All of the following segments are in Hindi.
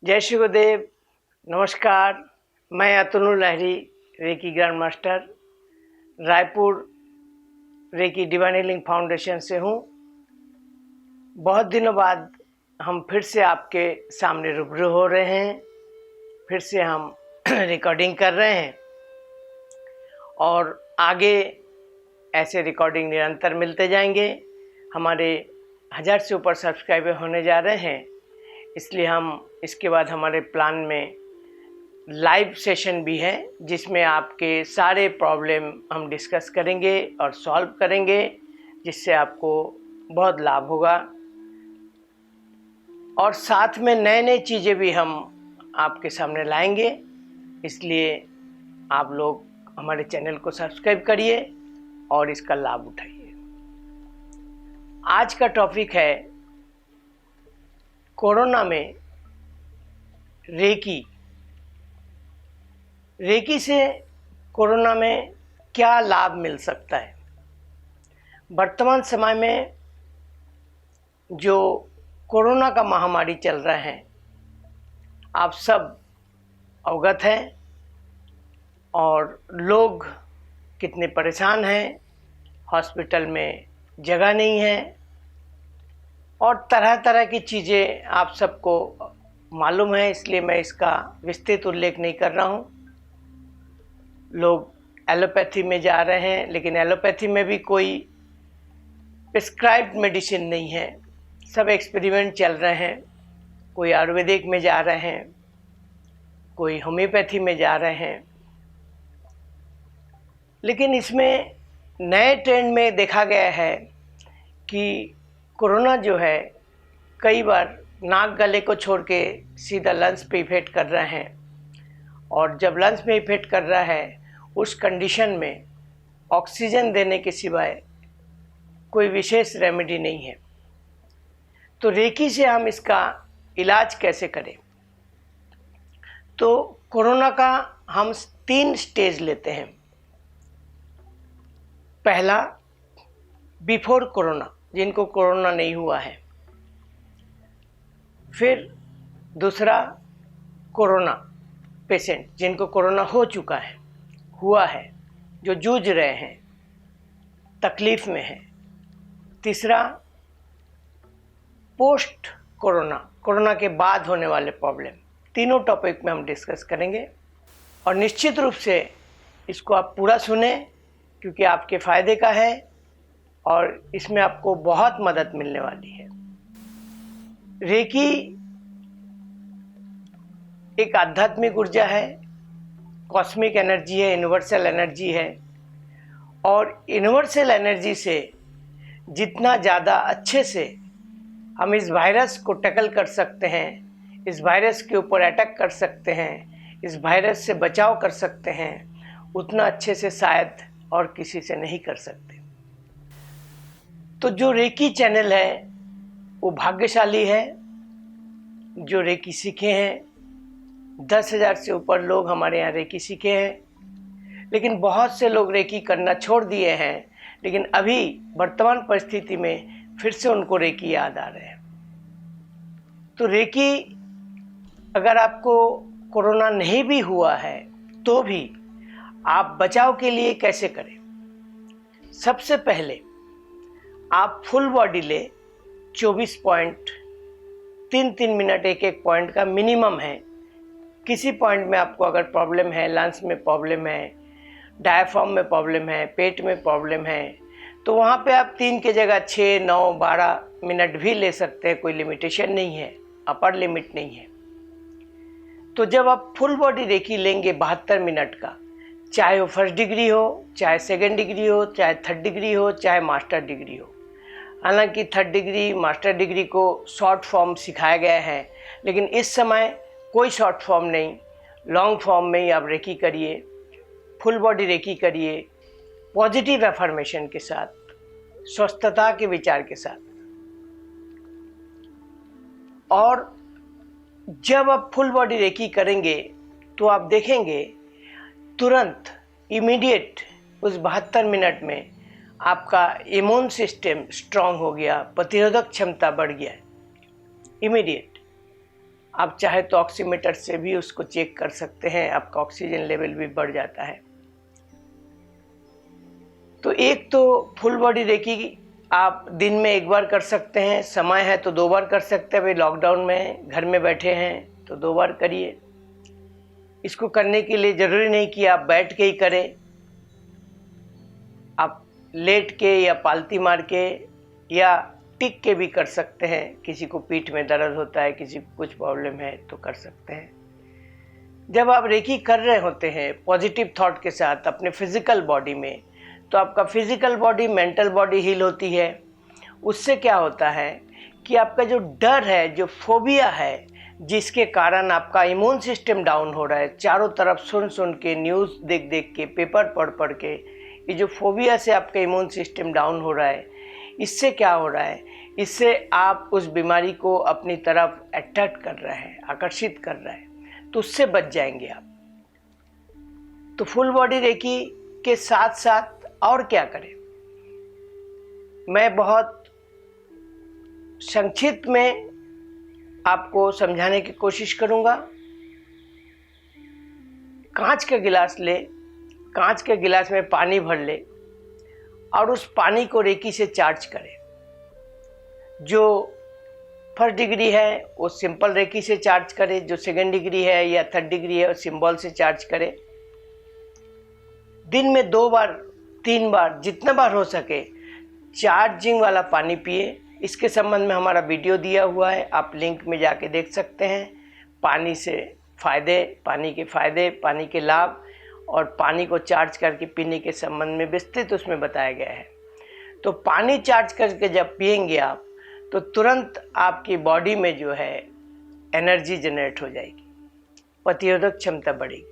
जय श्री गुरुदेव। नमस्कार। मैं Atul Lahari, reiki grand master, Raipur reiki divine healing foundation से हूँ। बहुत दिनों बाद हम फिर से आपके सामने रूबरू हो रहे हैं। फिर से हम रिकॉर्डिंग कर रहे हैं और आगे ऐसे रिकॉर्डिंग निरंतर मिलते जाएंगे। हमारे 1000 से ऊपर सब्सक्राइबर होने जा रहे हैं, इसलिए हम इसके बाद हमारे प्लान में लाइव सेशन भी है, जिसमें आपके सारे प्रॉब्लम हम डिस्कस करेंगे और सॉल्व करेंगे, जिससे आपको बहुत लाभ होगा। और साथ में नए नए चीज़ें भी हम आपके सामने लाएंगे, इसलिए आप लोग हमारे चैनल को सब्सक्राइब करिए और इसका लाभ उठाइए। आज का टॉपिक है कोरोना में रेकी से कोरोना में क्या लाभ मिल सकता है। वर्तमान समय में जो कोरोना का महामारी चल रहा है, आप सब अवगत हैं और लोग कितने परेशान हैं। हॉस्पिटल में जगह नहीं है और तरह तरह की चीज़ें आप सबको मालूम है, इसलिए मैं इसका विस्तृत उल्लेख नहीं कर रहा हूँ। लोग एलोपैथी में जा रहे हैं, लेकिन एलोपैथी में भी कोई प्रिस्क्राइब्ड मेडिसिन नहीं है। सब एक्सपेरिमेंट चल रहे हैं। कोई आयुर्वेदिक में जा रहे हैं, कोई होम्योपैथी में जा रहे हैं। लेकिन इसमें नए ट्रेंड में देखा गया है कि कोरोना जो है कई बार नाक गले को छोड़ के सीधा लंग्स पे इफेक्ट कर रहा है, और जब लंग्स में इफेक्ट कर रहा है उस कंडीशन में ऑक्सीजन देने के सिवाय कोई विशेष रेमेडी नहीं है। तो रेकी से हम इसका इलाज कैसे करें। तो कोरोना का हम 3 स्टेज लेते हैं। पहला, बिफोर कोरोना, जिनको कोरोना नहीं हुआ है। फिर दूसरा, कोरोना पेशेंट जिनको कोरोना हो चुका है, हुआ है, जो जूझ रहे हैं, तकलीफ में हैं। तीसरा, पोस्ट कोरोना, कोरोना के बाद होने वाले प्रॉब्लम। तीनों टॉपिक में हम डिस्कस करेंगे और निश्चित रूप से इसको आप पूरा सुने, क्योंकि आपके फ़ायदे का है और इसमें आपको बहुत मदद मिलने वाली है। रेकी एक आध्यात्मिक ऊर्जा है, कॉस्मिक एनर्जी है, यूनिवर्सल एनर्जी है। और यूनिवर्सल एनर्जी से जितना ज़्यादा अच्छे से हम इस वायरस को टैकल कर सकते हैं, इस वायरस के ऊपर अटैक कर सकते हैं, इस वायरस से बचाव कर सकते हैं, उतना अच्छे से शायद और किसी से नहीं कर सकते। तो जो रेकी चैनल है वो भाग्यशाली है, जो रेकी सीखे हैं। 10,000 से ऊपर लोग हमारे यहाँ रेकी सीखे हैं, लेकिन बहुत से लोग रेकी करना छोड़ दिए हैं। लेकिन अभी वर्तमान परिस्थिति में फिर से उनको रेकी याद आ रहे हैं। तो रेकी, अगर आपको कोरोना नहीं भी हुआ है तो भी आप बचाव के लिए कैसे करें। सबसे पहले आप फुल बॉडी ले, 24 पॉइंट, 3-3 मिनट एक पॉइंट का मिनिमम है। किसी पॉइंट में आपको अगर प्रॉब्लम है, लंग्स में प्रॉब्लम है, डायफ्राम में प्रॉब्लम है, पेट में प्रॉब्लम है, तो वहाँ पे आप 3 की जगह 6, 9, 12 मिनट भी ले सकते हैं। कोई लिमिटेशन नहीं है, अपर लिमिट नहीं है। तो जब आप फुल बॉडी रेकी लेंगे 72 मिनट का, चाहे वो फर्स्ट डिग्री हो, चाहे सेकंड डिग्री हो, चाहे थर्ड डिग्री हो, चाहे मास्टर डिग्री हो। हालांकि थर्ड डिग्री, मास्टर डिग्री को शॉर्ट फॉर्म सिखाया गया है, लेकिन इस समय कोई शॉर्ट फॉर्म नहीं, लॉन्ग फॉर्म में ही आप रेकी करिए, फुल बॉडी रेकी करिए, पॉजिटिव एफर्मेशन के साथ, स्वस्थता के विचार के साथ। और जब आप फुल बॉडी रेकी करेंगे तो आप देखेंगे तुरंत, इमीडिएट, उस 72 मिनट में आपका इम्यून सिस्टम स्ट्रांग हो गया, प्रतिरोधक क्षमता बढ़ गया, इमीडिएट। आप चाहे तो ऑक्सीमीटर से भी उसको चेक कर सकते हैं, आपका ऑक्सीजन लेवल भी बढ़ जाता है। तो एक तो फुल बॉडी रेकी आप दिन में एक बार कर सकते हैं, समय है तो 2 बार कर सकते हैं। अभी लॉकडाउन में घर में बैठे हैं तो 2 बार करिए। इसको करने के लिए ज़रूरी नहीं कि आप बैठ के ही करें, आप लेट के या पालती मार के या टिक के भी कर सकते हैं। किसी को पीठ में दर्द होता है, किसी को कुछ प्रॉब्लम है तो कर सकते हैं। जब आप रेकी कर रहे होते हैं पॉजिटिव थॉट के साथ अपने फिजिकल बॉडी में, तो आपका physical body mental body heal होती है। उससे क्या होता है कि आपका जो डर है, जो फोबिया है, जिसके कारण आपका इम्यून सिस्टम डाउन हो रहा है, चारों तरफ सुन सुन के, न्यूज़ देख देख के, पेपर पढ़ पढ़ के, ये जो फोबिया से आपका इम्यून सिस्टम डाउन हो रहा है, इससे क्या हो रहा है, इससे आप उस बीमारी को अपनी तरफ अट्रैक्ट कर रहे हैं, आकर्षित कर रहे हैं, तो उससे बच जाएंगे आप। तो फुल बॉडी रेकी के साथ साथ और क्या करें, मैं बहुत संक्षिप्त में आपको समझाने की कोशिश करूंगा। कांच का गिलास ले, कांच के गिलास में पानी भर ले और उस पानी को रेकी से चार्ज करें। जो फर्स्ट डिग्री है वो सिंपल रेकी से चार्ज करें, जो सेकंड डिग्री है या थर्ड डिग्री है वो सिंबल से चार्ज करें। दिन में 2 बार 3 बार जितना बार हो सके चार्जिंग वाला पानी पिए। इसके संबंध में हमारा वीडियो दिया हुआ है, आप लिंक में जाके देख सकते हैं। पानी से फ़ायदे, पानी के फ़ायदे, पानी के लाभ और पानी को चार्ज करके पीने के संबंध में विस्तृत उसमें बताया गया है। तो पानी चार्ज करके जब पिएंगे आप, तो तुरंत आपकी बॉडी में जो है एनर्जी जनरेट हो जाएगी, प्रतिरोधक क्षमता बढ़ेगी।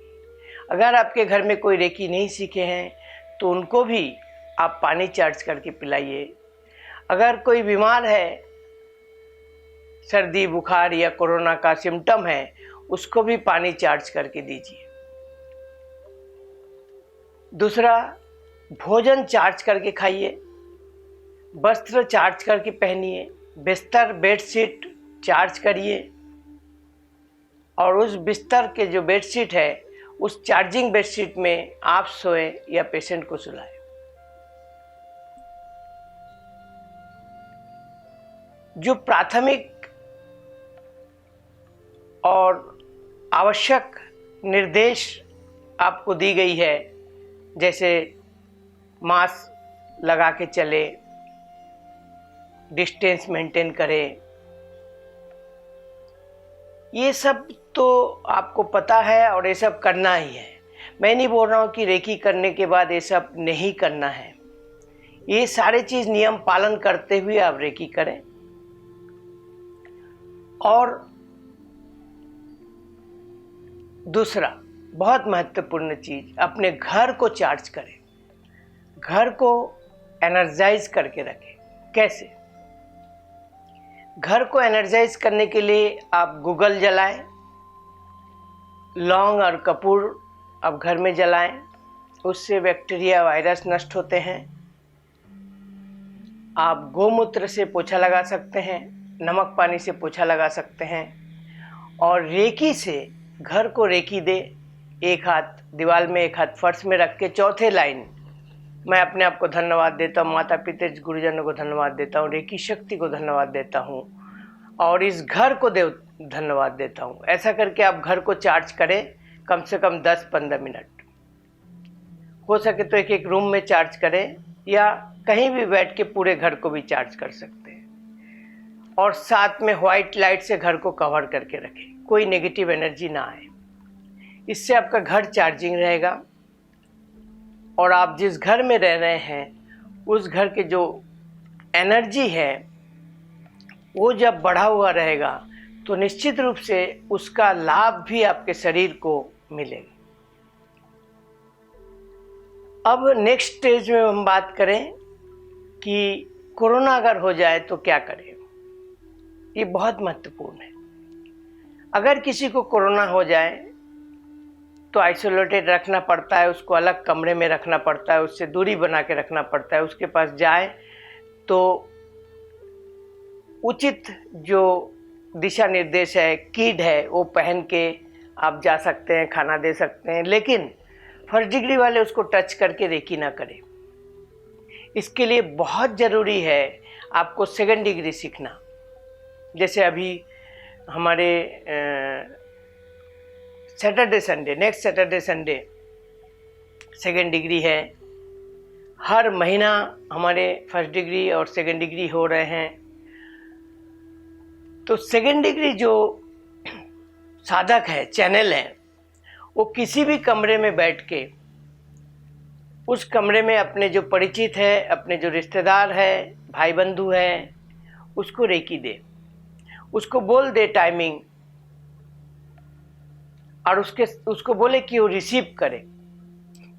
अगर आपके घर में कोई रेकी नहीं सीखे हैं तो उनको भी आप पानी चार्ज करके पिलाइए। अगर कोई बीमार है, सर्दी बुखार या कोरोना का सिम्टम है, उसको भी पानी चार्ज करके दीजिए। दूसरा, भोजन चार्ज करके खाइए, वस्त्र चार्ज करके पहनिए, बिस्तर बेडशीट चार्ज करिए और उस बिस्तर के जो बेडशीट है उस चार्जिंग बेडशीट में आप सोएं या पेशेंट को सुलाएं। जो प्राथमिक और आवश्यक निर्देश आपको दी गई है, जैसे मास्क लगा के चले, डिस्टेंस मेंटेन करें, ये सब तो आपको पता है और ये सब करना ही है। मैं नहीं बोल रहा हूँ कि रेकी करने के बाद ये सब नहीं करना है। ये सारे चीज़ नियम पालन करते हुए आप रेकी करें। और दूसरा बहुत महत्वपूर्ण चीज़, अपने घर को चार्ज करें, घर को एनर्जाइज करके रखें। कैसे? घर को एनर्जाइज करने के लिए आप गूगल जलाएं, लौंग और कपूर आप घर में जलाएं, उससे बैक्टीरिया वायरस नष्ट होते हैं। आप गोमूत्र से पोछा लगा सकते हैं, नमक पानी से पोछा लगा सकते हैं और रेकी से घर को रेकी दे। एक हाथ दीवार में, एक हाथ फर्श में रख के चौथे लाइन, मैं अपने आप को धन्यवाद देता हूँ, माता पिता गुरुजनों को धन्यवाद देता हूँ, रेकी शक्ति को धन्यवाद देता हूँ और इस घर को धन्यवाद देता हूँ। ऐसा करके आप घर को चार्ज करें कम से कम 10-15 मिनट। हो सके तो एक एक रूम में चार्ज करें या कहीं भी बैठ के पूरे घर को भी चार्ज कर सकते हैं। और साथ में व्हाइट लाइट से घर को कवर करके रखें, कोई नेगेटिव एनर्जी ना आए। इससे आपका घर चार्जिंग रहेगा और आप जिस घर में रह रहे हैं उस घर के जो एनर्जी है वो जब बढ़ा हुआ रहेगा तो निश्चित रूप से उसका लाभ भी आपके शरीर को मिलेगा। अब नेक्स्ट स्टेज में हम बात करें कि कोरोना अगर हो जाए तो क्या करें। ये बहुत महत्वपूर्ण है। अगर किसी को कोरोना हो जाए तो आइसोलेटेड रखना पड़ता है, उसको अलग कमरे में रखना पड़ता है, उससे दूरी बना के रखना पड़ता है। उसके पास जाए तो उचित जो दिशा निर्देश है, किड है, वो पहन के आप जा सकते हैं, खाना दे सकते हैं, लेकिन फर्स्ट डिग्री वाले उसको टच करके रेकी ना करें। इसके लिए बहुत ज़रूरी है आपको सेकंड डिग्री सीखना। जैसे अभी हमारे Saturday Sunday, next Saturday Sunday second degree है। हर महीना हमारे फर्स्ट डिग्री और सेकंड डिग्री हो रहे हैं। तो सेकंड डिग्री जो साधक है, चैनल है, वो किसी भी कमरे में बैठ के उस कमरे में अपने जो परिचित है, अपने जो रिश्तेदार है, भाई बंधु है, उसको रेकी दे, उसको बोल दे टाइमिंग, और उसको बोले कि वो रिसीव करे,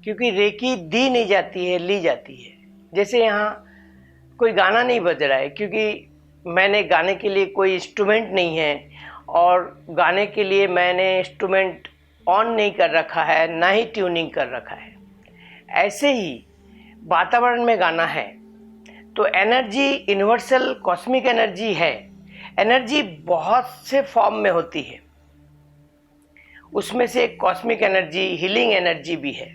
क्योंकि रेकी दी नहीं जाती है, ली जाती है। जैसे यहाँ कोई गाना नहीं बज रहा है, क्योंकि मैंने गाने के लिए कोई इंस्ट्रूमेंट नहीं है और गाने के लिए मैंने इंस्ट्रूमेंट ऑन नहीं कर रखा है, ना ही ट्यूनिंग कर रखा है। ऐसे ही वातावरण में गाना है तो एनर्जी यूनिवर्सल कॉस्मिक एनर्जी है। एनर्जी बहुत से फॉर्म में होती है, उसमें से एक कॉस्मिक एनर्जी हीलिंग एनर्जी भी है।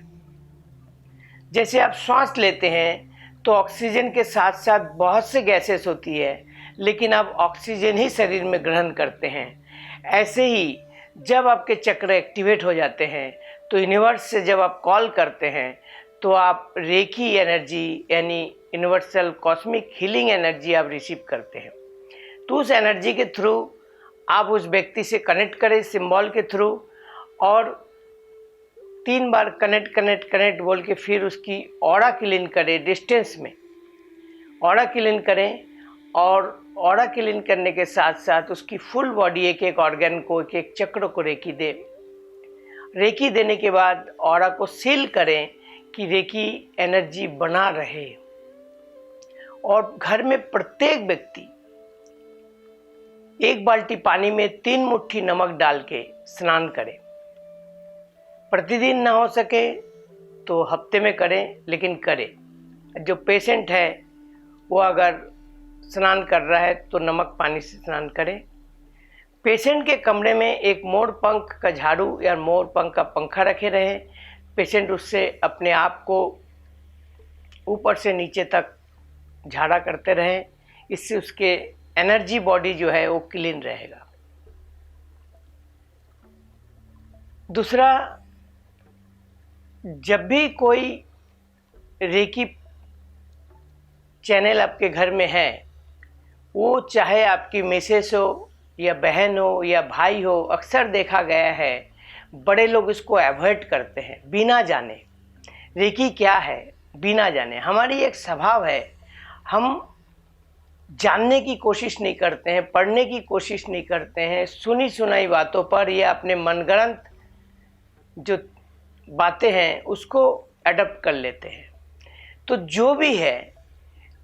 जैसे आप श्वास लेते हैं तो ऑक्सीजन के साथ साथ बहुत से गैसेस होती है, लेकिन आप ऑक्सीजन ही शरीर में ग्रहण करते हैं। ऐसे ही जब आपके चक्र एक्टिवेट हो जाते हैं तो यूनिवर्स से जब आप कॉल करते हैं तो आप रेकी एनर्जी यानी यूनिवर्सल कॉस्मिक हीलिंग एनर्जी आप रिसीव करते हैं। तो उस एनर्जी के थ्रू आप उस व्यक्ति से कनेक्ट करें सिंबल के थ्रू, और 3 बार कनेक्ट बोल के फिर उसकी ऑरा क्लीन करें, डिस्टेंस में ऑरा क्लीन करें, और ऑरा क्लीन करने के साथ साथ उसकी फुल बॉडी एक एक ऑर्गन को, एक एक चक्र को रेकी दे। रेकी देने के बाद ऑरा को सील करें कि रेकी एनर्जी बना रहे, और घर में प्रत्येक व्यक्ति 1 बाल्टी पानी में 3 मुट्ठी नमक डाल के स्नान करें। प्रतिदिन ना हो सके तो हफ्ते में करें, लेकिन करें। जो पेशेंट है वो अगर स्नान कर रहा है तो नमक पानी से स्नान करें। पेशेंट के कमरे में एक मोर पंख का झाड़ू या मोर पंख का पंखा रखे रहे। पेशेंट उससे अपने आप को ऊपर से नीचे तक झाड़ा करते रहें, इससे उसके एनर्जी बॉडी जो है वो क्लीन रहेगा। दूसरा, जब भी कोई रेकी चैनल आपके घर में है, वो चाहे आपकी मिसेस हो या बहन हो या भाई हो, अक्सर देखा गया है बड़े लोग इसको अवॉइड करते हैं बिना जाने। रेकी क्या है बिना जाने? हमारी एक स्वभाव है, हम जानने की कोशिश नहीं करते हैं, पढ़ने की कोशिश नहीं करते हैं, सुनी सुनाई बातों पर या अपने मनगढ़ंत जो बातें हैं उसको अडॉप्ट कर लेते हैं। तो जो भी है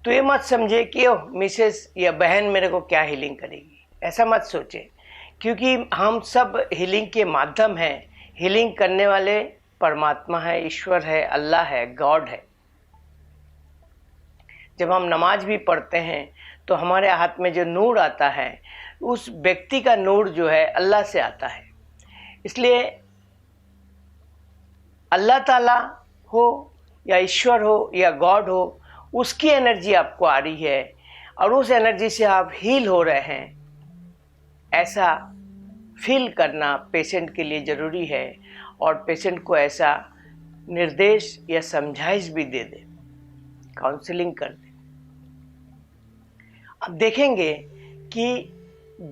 तो ये मत समझे कि ओह मिसेस या बहन मेरे को क्या हीलिंग करेगी, ऐसा मत सोचें, क्योंकि हम सब हीलिंग के माध्यम हैं। हीलिंग करने वाले परमात्मा है, ईश्वर है, अल्लाह है, गॉड है। जब हम नमाज भी पढ़ते हैं तो हमारे हाथ में जो नूर आता है, उस व्यक्ति का नूर जो है अल्लाह से आता है। इसलिए अल्लाह ताला हो या ईश्वर हो या गॉड हो, उसकी एनर्जी आपको आ रही है और उस एनर्जी से आप हील हो रहे हैं, ऐसा फील करना पेशेंट के लिए ज़रूरी है। और पेशेंट को ऐसा निर्देश या समझाइश भी दे दे, काउंसलिंग कर दे। अब देखेंगे कि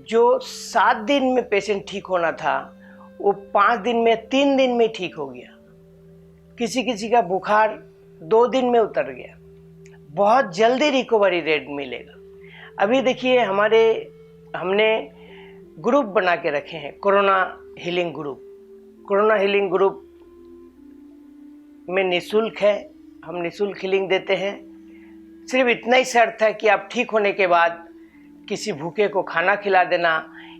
जो 7 दिन में पेशेंट ठीक होना था वो 5 दिन में, 3 दिन में ठीक हो गया। किसी किसी का बुखार 2 दिन में उतर गया। बहुत जल्दी रिकवरी रेट मिलेगा। अभी देखिए हमने ग्रुप बना के रखे हैं, corona healing group. Corona healing group में निःशुल्क है, हम निःशुल्क हीलिंग देते हैं। सिर्फ इतना ही शर्त है कि आप ठीक होने के बाद किसी भूखे को खाना खिला देना,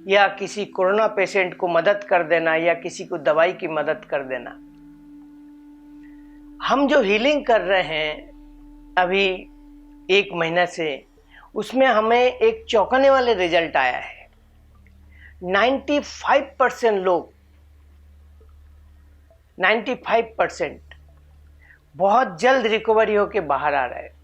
या किसी कोरोना पेशेंट को मदद कर देना, या किसी को दवाई की मदद कर देना। हम जो हीलिंग कर रहे हैं अभी 1 महीना से, उसमें हमें एक चौंकाने वाले रिजल्ट आया है। 95% लोग, 95% बहुत जल्द रिकवरी होके बाहर आ रहे हैं।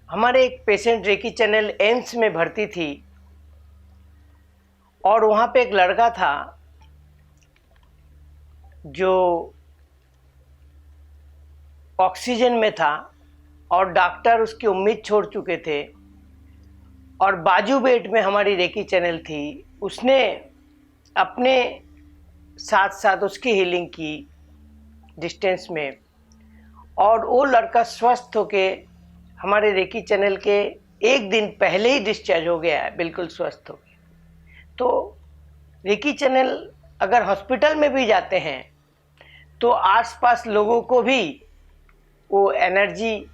हमारे एक पेशेंट रेकी चैनल एम्स में भर्ती थी और वहाँ पे एक लड़का था जो ऑक्सीजन में था और डॉक्टर उसकी उम्मीद छोड़ चुके थे और बाजू बेड में हमारी रेकी चैनल थी। उसने अपने साथ साथ उसकी हीलिंग की डिस्टेंस में और वो लड़का स्वस्थ होके हमारे रेकी चैनल के एक दिन पहले ही डिस्चार्ज हो गया है, बिल्कुल स्वस्थ हो गया। तो रेकी चैनल अगर हॉस्पिटल में भी जाते हैं तो आसपास लोगों को भी वो एनर्जी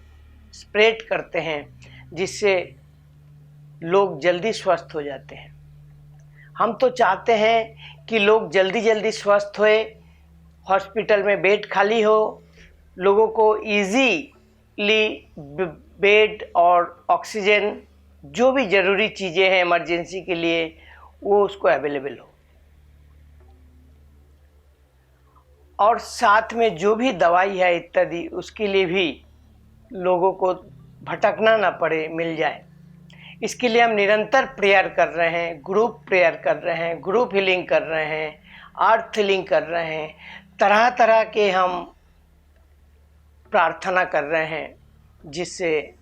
स्प्रेड करते हैं जिससे लोग जल्दी स्वस्थ हो जाते हैं। हम तो चाहते हैं कि लोग जल्दी जल्दी स्वस्थ होए, हॉस्पिटल में बेड खाली हो, लोगों को इजीली बेड और ऑक्सीजन जो भी ज़रूरी चीज़ें हैं इमरजेंसी के लिए वो उसको अवेलेबल हो, और साथ में जो भी दवाई है इत्यादि उसके लिए भी लोगों को भटकना ना पड़े, मिल जाए। इसके लिए हम निरंतर प्रेयर कर रहे हैं, ग्रुप प्रेयर कर रहे हैं, ग्रुप हीलिंग कर रहे हैं, अर्थ हीलिंग कर रहे हैं, तरह तरह के हम प्रार्थना कर रहे हैं जिससे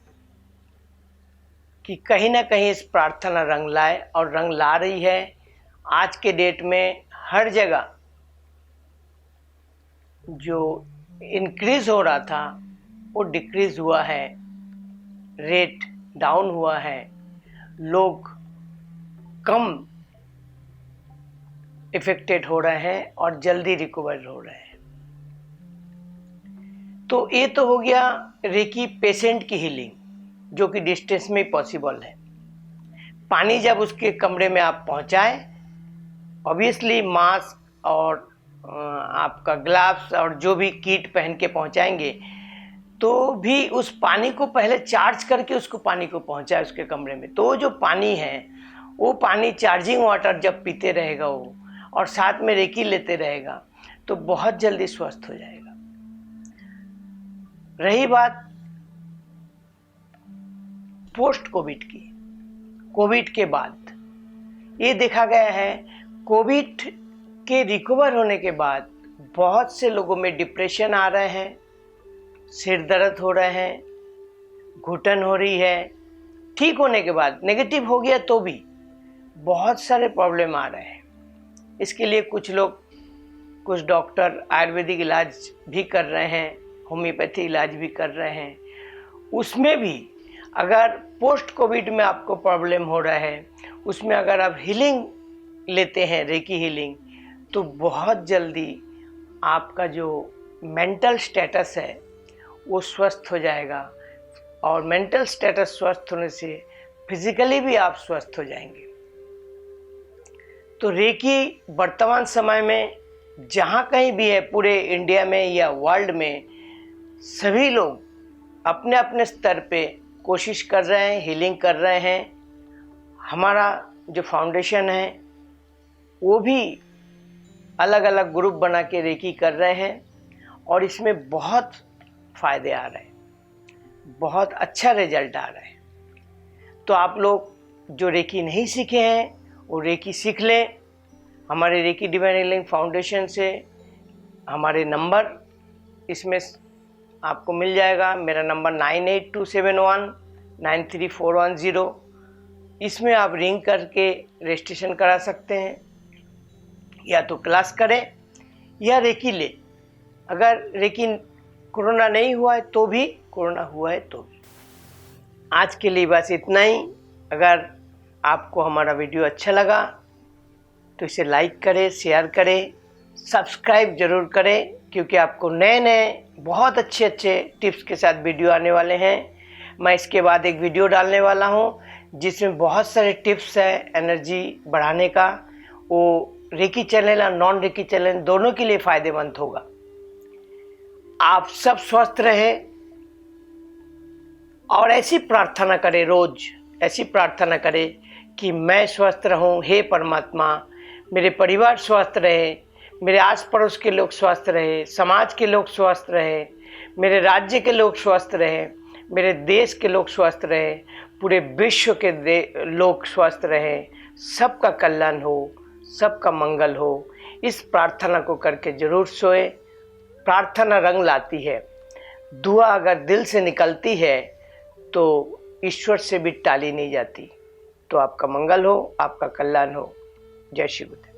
कि कहीं ना कहीं इस प्रार्थना रंग लाए, और रंग ला रही है। आज के डेट में हर जगह जो इंक्रीज हो रहा था वो डिक्रीज हुआ है, रेट डाउन हुआ है, लोग कम इफेक्टेड हो रहे हैं और जल्दी रिकवर हो रहे हैं। तो ये तो हो गया रेकी पेशेंट की हीलिंग जो कि डिस्टेंस में पॉसिबल है। पानी जब उसके कमरे में आप पहुंचाए, ऑब्वियसली मास्क और आपका ग्लव्स और जो भी किट पहन के पहुंचाएंगे, तो भी उस पानी को पहले चार्ज करके उसको पानी को पहुंचाए उसके कमरे में। तो जो पानी है वो पानी चार्जिंग वाटर जब पीते रहेगा वो और साथ में रेकी लेते रहेगा तो बहुत जल्दी स्वस्थ हो जाएगा। रही बात पोस्ट कोविड की, कोविड के बाद ये देखा गया है कोविड के रिकवर होने के बाद बहुत से लोगों में डिप्रेशन आ रहे हैं, सिर दर्द हो रहे हैं, घुटन हो रही है। ठीक होने के बाद नेगेटिव हो गया तो भी बहुत सारे प्रॉब्लम आ रहे हैं। इसके लिए कुछ लोग, कुछ डॉक्टर आयुर्वेदिक इलाज भी कर रहे हैं, होम्योपैथी इलाज भी कर रहे हैं। उसमें भी अगर पोस्ट कोविड में आपको प्रॉब्लम हो रहा है, उसमें अगर आप हीलिंग लेते हैं, रेकी हीलिंग, तो बहुत जल्दी आपका जो मेंटल स्टेटस है वो स्वस्थ हो जाएगा, और मेंटल स्टेटस स्वस्थ होने से फिजिकली भी आप स्वस्थ हो जाएंगे। तो रेकी वर्तमान समय में जहाँ कहीं भी है, पूरे इंडिया में या वर्ल्ड में, सभी लोग अपने अपने स्तर पे कोशिश कर रहे हैं, हीलिंग कर रहे हैं। हमारा जो फाउंडेशन है वो भी अलग अलग ग्रुप बना के रेकी कर रहे हैं और इसमें बहुत फ़ायदे आ रहे हैं, बहुत अच्छा रिजल्ट आ रहा है। तो आप लोग जो रेकी नहीं सीखे हैं वो रेकी सीख लें। हमारे रेकी डिवाइन हीलिंग फाउंडेशन से हमारे नंबर इसमें आपको मिल जाएगा। मेरा नंबर 9827193410। इसमें आप रिंग करके रजिस्ट्रेशन करा सकते हैं, या तो क्लास करें या रेकी ले। अगर रेकी कोरोना नहीं हुआ है तो भी, कोरोना हुआ है तो भी। आज के लिए बस इतना ही। अगर आपको हमारा वीडियो अच्छा लगा तो इसे लाइक करें, शेयर करें, सब्सक्राइब ज़रूर करें, क्योंकि आपको नए नए बहुत अच्छे अच्छे टिप्स के साथ वीडियो आने वाले हैं। मैं इसके बाद एक वीडियो डालने वाला हूं जिसमें बहुत सारे टिप्स है एनर्जी बढ़ाने का। वो रेकी चैनल और नॉन रेकी चैनल दोनों के लिए फ़ायदेमंद होगा। आप सब स्वस्थ रहे और ऐसी प्रार्थना करें रोज ऐसी प्रार्थना करें कि मैं स्वस्थ रहूं, हे परमात्मा, मेरे परिवार स्वस्थ रहे, मेरे आस पड़ोस के लोग स्वस्थ रहे, समाज के लोग स्वस्थ रहे, मेरे राज्य के लोग स्वस्थ रहे, मेरे देश के लोग स्वस्थ रहे, पूरे विश्व के लोग स्वस्थ रहे, सबका कल्याण हो, सबका मंगल हो। इस प्रार्थना को करके जरूर सोए। प्रार्थना रंग लाती है। दुआ अगर दिल से निकलती है तो ईश्वर से भी टाली नहीं जाती। तो आपका मंगल हो, आपका कल्याण हो। जय श्री गुरुदेव।